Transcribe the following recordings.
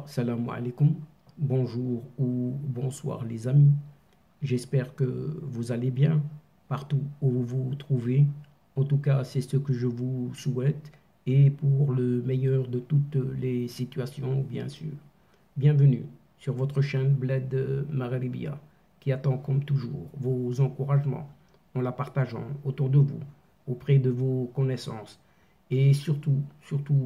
Salam alaikum, bonjour ou bonsoir les amis. J'espère que vous allez bien partout où vous vous trouvez. En tout cas, c'est ce que je vous souhaite et pour le meilleur de toutes les situations, bien sûr. Bienvenue sur votre chaîne Bled Maghribia qui attend comme toujours vos encouragements en la partageant autour de vous, auprès de vos connaissances et surtout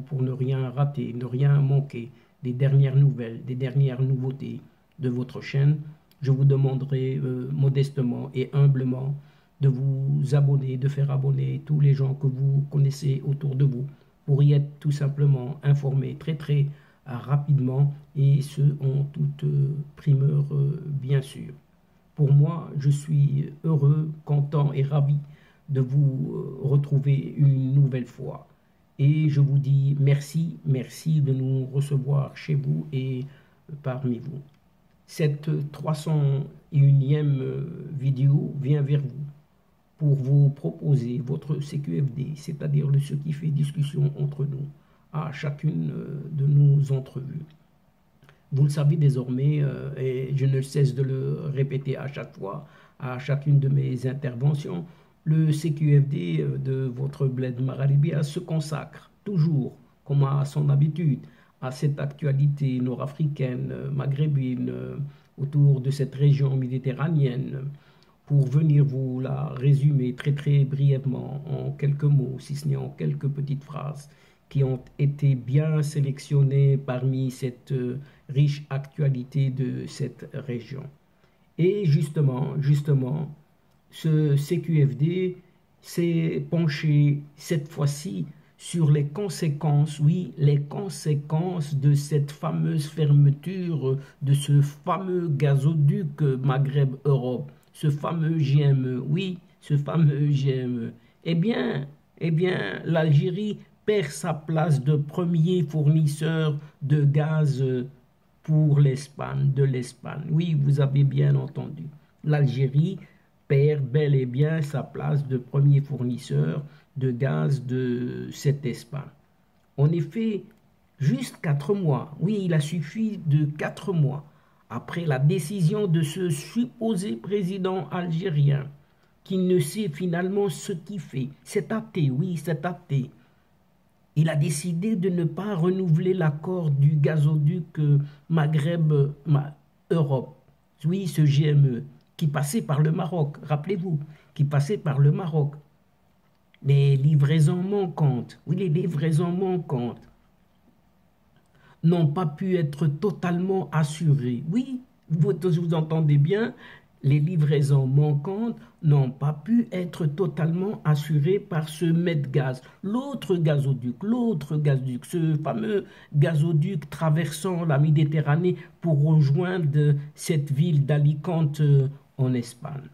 pour ne rien rater, ne rien manquer des dernières nouvelles, des dernières nouveautés de votre chaîne, je vous demanderai modestement et humblement de vous abonner, de faire abonner tous les gens que vous connaissez autour de vous pour y être tout simplement informés très rapidement et ce en toute primeur bien sûr. Pour moi, je suis heureux, content et ravi de vous retrouver une nouvelle fois. Et je vous dis merci de nous recevoir chez vous et parmi vous. Cette 301e vidéo vient vers vous pour vous proposer votre CQFD, c'est-à-dire ce qui fait discussion entre nous, à chacune de nos entrevues. Vous le savez désormais, et je ne cesse de le répéter à chaque fois, à chacune de mes interventions, le CQFD de votre Bled Maghribia se consacre toujours, comme à son habitude, à cette actualité nord-africaine, maghrébine, autour de cette région méditerranéenne, pour venir vous la résumer très brièvement en quelques mots, si ce n'est en quelques petites phrases qui ont été bien sélectionnées parmi cette riche actualité de cette région. Et justement, ce CQFD s'est penché cette fois-ci sur les conséquences, oui, les conséquences de cette fameuse fermeture de ce fameux gazoduc Maghreb-Europe, ce fameux GME, oui, ce fameux GME. Eh bien, l'Algérie perd sa place de premier fournisseur de gaz pour l'Espagne, de l'Espagne. Oui, vous avez bien entendu. L'Algérie perd bel et bien sa place de premier fournisseur de gaz de cette Espagne. En effet, juste 4 mois, oui, il a suffi de 4 mois après la décision de ce supposé président algérien qui ne sait finalement ce qu'il fait. C'est athée, oui, c'est athée. Il a décidé de ne pas renouveler l'accord du gazoduc Maghreb-Europe, oui, ce GME, qui passait par le Maroc, rappelez-vous, qui passait par le Maroc. Les livraisons manquantes, oui, les livraisons manquantes n'ont pas pu être totalement assurées. Oui, vous entendez bien, les livraisons manquantes n'ont pas pu être totalement assurées par ce Medgaz, l'autre gazoduc, ce fameux gazoduc traversant la Méditerranée pour rejoindre cette ville d'Alicante en Espagne.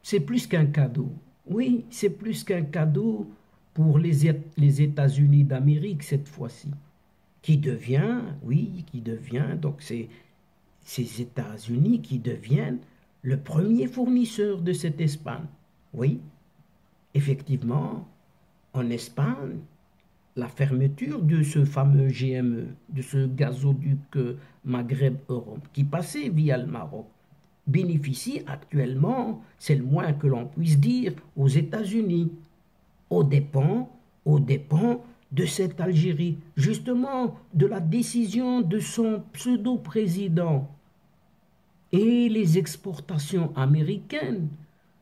C'est plus qu'un cadeau. Oui, c'est plus qu'un cadeau pour les États-Unis d'Amérique cette fois-ci, qui devient, donc c'est ces États-Unis qui deviennent le premier fournisseur de cette Espagne. Oui, effectivement, en Espagne, la fermeture de ce fameux GME, de ce gazoduc Maghreb-Europe, qui passait via le Maroc, bénéficie actuellement, c'est le moins que l'on puisse dire, aux États-Unis, aux dépens de cette Algérie, justement de la décision de son pseudo-président. Et les exportations américaines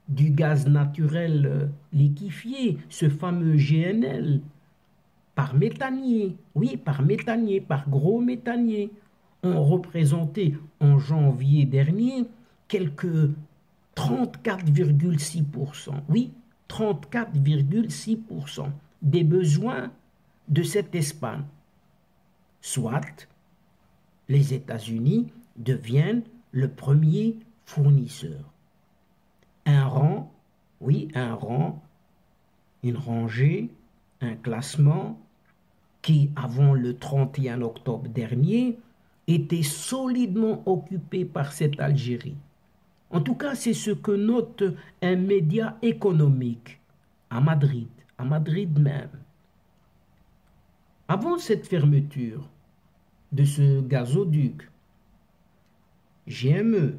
du gaz naturel liquéfié, ce fameux GNL, par méthanier, oui, par gros méthanier, ont représenté en janvier dernier quelques 34,6%, oui, 34,6% des besoins de cette Espagne. Soit les États-Unis deviennent le premier fournisseur. Un rang, oui, un rang, une rangée, un classement qui, avant le 31 octobre dernier, était solidement occupé par cette Algérie. En tout cas, c'est ce que note un média économique à Madrid même. Avant cette fermeture de ce gazoduc, GME,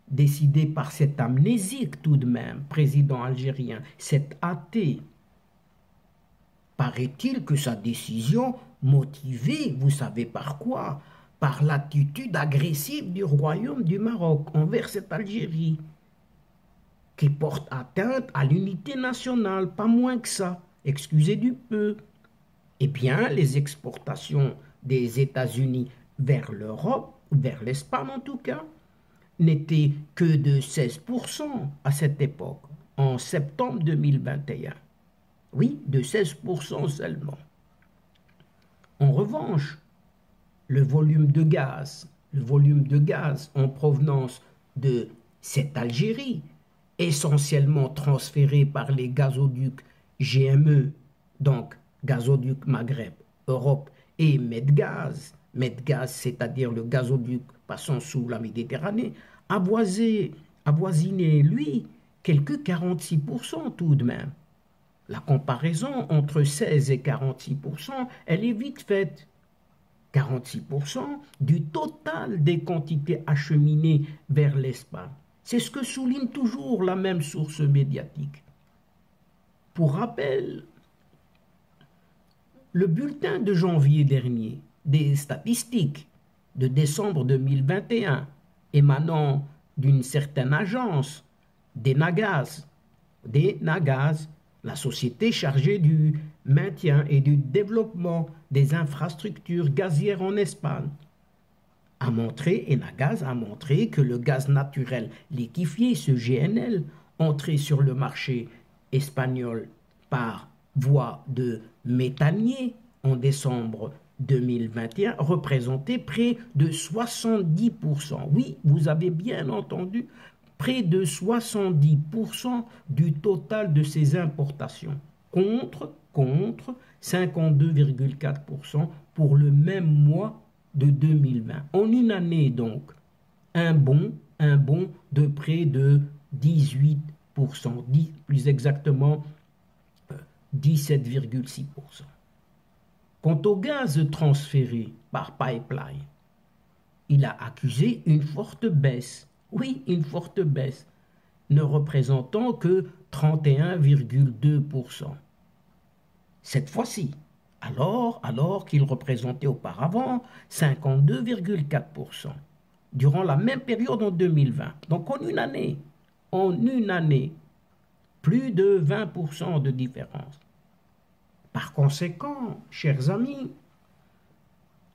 décidé par cet amnésique tout de même, président algérien, cet athée, paraît-il que sa décision motivée, vous savez par quoi? Par l'attitude agressive du royaume du Maroc envers cette Algérie, qui porte atteinte à l'unité nationale, pas moins que ça, excusez du peu. Eh bien, les exportations des États-Unis vers l'Europe, vers l'Espagne en tout cas, n'étaient que de 16% à cette époque, en septembre 2021. Oui, de 16% seulement. En revanche, le volume de gaz en provenance de cette Algérie, essentiellement transféré par les gazoducs GME, donc gazoduc Maghreb, Europe et Medgaz, c'est-à-dire le gazoduc passant sous la Méditerranée, avoisinait, lui, quelques 46% tout de même. La comparaison entre 16 et 46%, elle est vite faite. 46% du total des quantités acheminées vers l'Espagne. C'est ce que souligne toujours la même source médiatique. Pour rappel, le bulletin de janvier dernier des statistiques de décembre 2021 émanant d'une certaine agence, d'Enagaz, la société chargée du maintien et du développement des infrastructures gazières en Espagne, Enagaz a montré que le gaz naturel liquéfié, ce GNL, entré sur le marché espagnol par voie de méthanier en décembre 2021, représentait près de 70%. Oui, vous avez bien entendu, près de 70% du total de ces importations, contre 52,4% pour le même mois de 2020. En une année donc, un bond de près de 18%, plus exactement 17,6%. Quant au gaz transféré par pipeline, il a accusé une forte baisse. Oui, une forte baisse, ne représentant que 31,2%. Cette fois-ci, alors qu'il représentait auparavant 52,4% durant la même période en 2020. Donc en une année, plus de 20% de différence. Par conséquent, chers amis,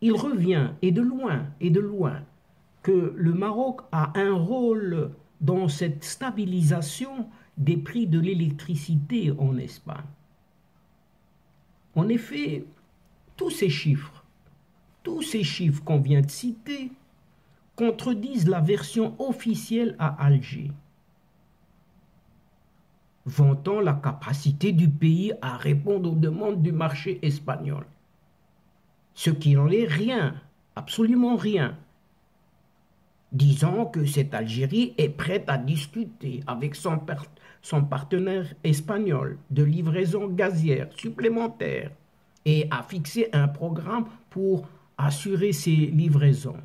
il revient, et de loin, que le Maroc a un rôle dans cette stabilisation des prix de l'électricité en Espagne. En effet, tous ces chiffres qu'on vient de citer, contredisent la version officielle à Alger, vantant la capacité du pays à répondre aux demandes du marché espagnol. Ce qui n'en est rien, absolument rien. Disant que cette Algérie est prête à discuter avec son partenaire espagnol de livraison gazière supplémentaire et à fixer un programme pour assurer ces livraisons.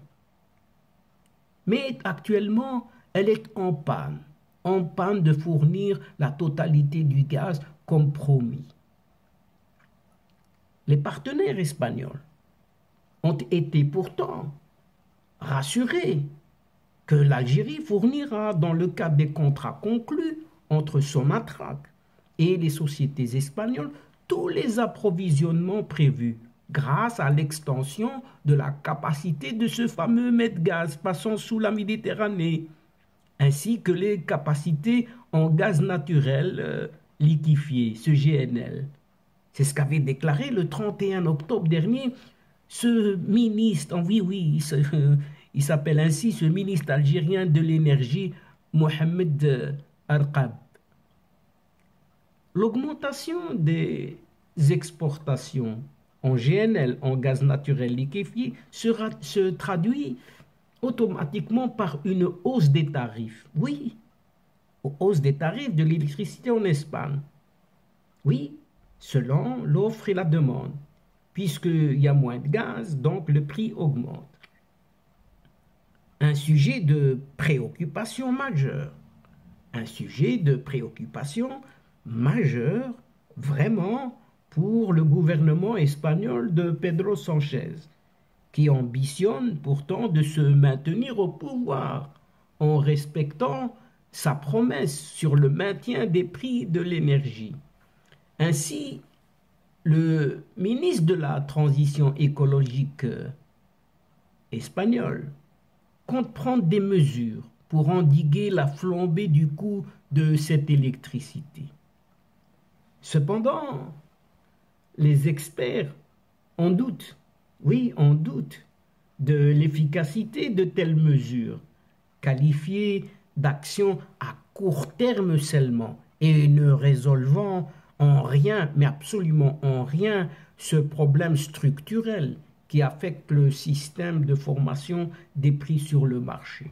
Mais actuellement, elle est en panne de fournir la totalité du gaz comme promis. Les partenaires espagnols ont été pourtant rassurés que l'Algérie fournira, dans le cadre des contrats conclus entre Sonatrach et les sociétés espagnoles, tous les approvisionnements prévus grâce à l'extension de la capacité de ce fameux Medgaz passant sous la Méditerranée, ainsi que les capacités en gaz naturel liquéfié, ce GNL. C'est ce qu'avait déclaré le 31 octobre dernier ce ministre, il s'appelle ainsi, ce ministre algérien de l'énergie, Mohamed Arqab. L'augmentation des exportations en GNL, en gaz naturel liquéfié, se traduit automatiquement par une hausse des tarifs. Oui, hausse des tarifs de l'électricité en Espagne. Oui, selon l'offre et la demande. puisqu'il y a moins de gaz, donc le prix augmente. Un sujet de préoccupation majeure. Un sujet de préoccupation majeure, vraiment, pour le gouvernement espagnol de Pedro Sánchez, qui ambitionne pourtant de se maintenir au pouvoir en respectant sa promesse sur le maintien des prix de l'énergie. Ainsi, le ministre de la Transition écologique espagnol compte prendre des mesures pour endiguer la flambée du coût de cette électricité. Cependant, les experts en doutent, oui, en doutent de l'efficacité de telles mesures, qualifiées d'actions à court terme seulement et ne résolvant en rien, mais absolument en rien, ce problème structurel qui affecte le système de formation des prix sur le marché.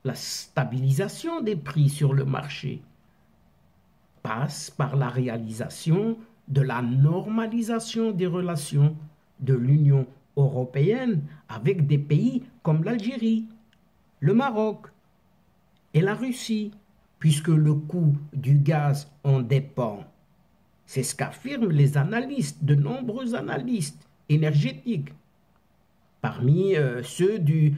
La stabilisation des prix sur le marché passe par la réalisation de la normalisation des relations de l'Union européenne avec des pays comme l'Algérie, le Maroc et la Russie, puisque le coût du gaz en dépend. C'est ce qu'affirment les analystes, de nombreux analystes énergétiques, parmi ceux du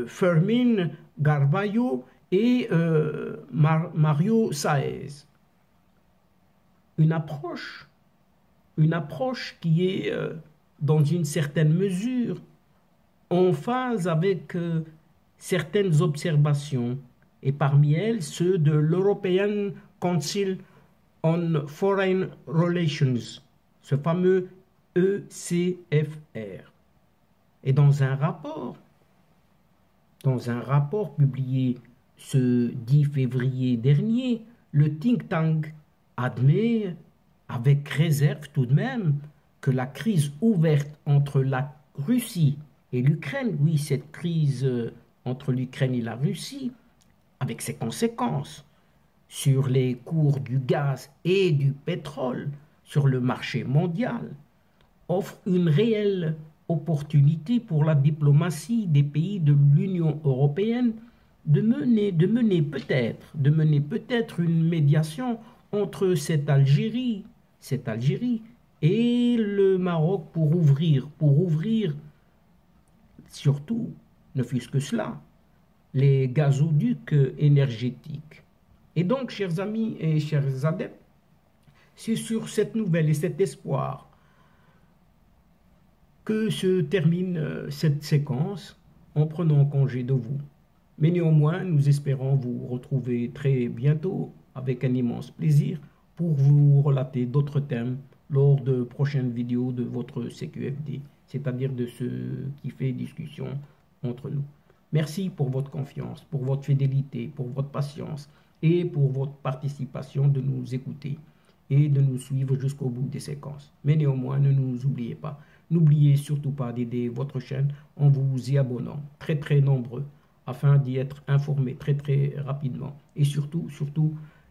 Fermín Garballo et Mario Sáez. Une approche qui est, dans une certaine mesure, en phase avec certaines observations, et parmi elles ceux de l'European Council on Foreign Relations, ce fameux ECFR. Et dans un rapport publié ce 10 février dernier, le think tank admet avec réserve tout de même que la crise ouverte entre la Russie et l'Ukraine, oui, cette crise entre l'Ukraine et la Russie, avec ses conséquences sur les cours du gaz et du pétrole sur le marché mondial, offre une réelle opportunité pour la diplomatie des pays de l'Union européenne de mener peut-être une médiation entre cette Algérie et le Maroc pour ouvrir surtout, ne fût-ce que cela, les gazoducs énergétiques. Et donc, chers amis et chers adeptes, c'est sur cette nouvelle et cet espoir que se termine cette séquence en prenant congé de vous. Mais néanmoins, nous espérons vous retrouver très bientôt avec un immense plaisir pour vous relater d'autres thèmes lors de prochaines vidéos de votre CQFD, c'est-à-dire de ce qui fait discussion entre nous. Merci pour votre confiance, pour votre fidélité, pour votre patience et pour votre participation de nous écouter et de nous suivre jusqu'au bout des séquences. Mais néanmoins, ne nous oubliez pas. N'oubliez surtout pas d'aider votre chaîne en vous y abonnant, très nombreux, afin d'y être informé très rapidement. Et surtout,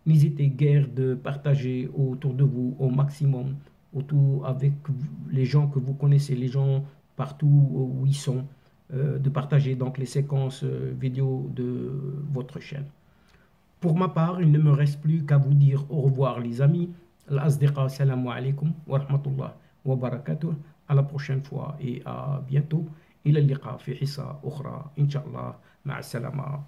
n'hésitez guère de partager autour de vous au maximum, autour avec les gens que vous connaissez, les gens partout où ils sont, de partager donc les séquences vidéo de votre chaîne. Pour ma part, il ne me reste plus qu'à vous dire au revoir les amis. Al-Asdiqa, salam alaikum wa rahmatullah wa barakatuh. À la prochaine fois et à bientôt. إلى اللقاء في حصة أخرى إن شاء الله. مع السلامة.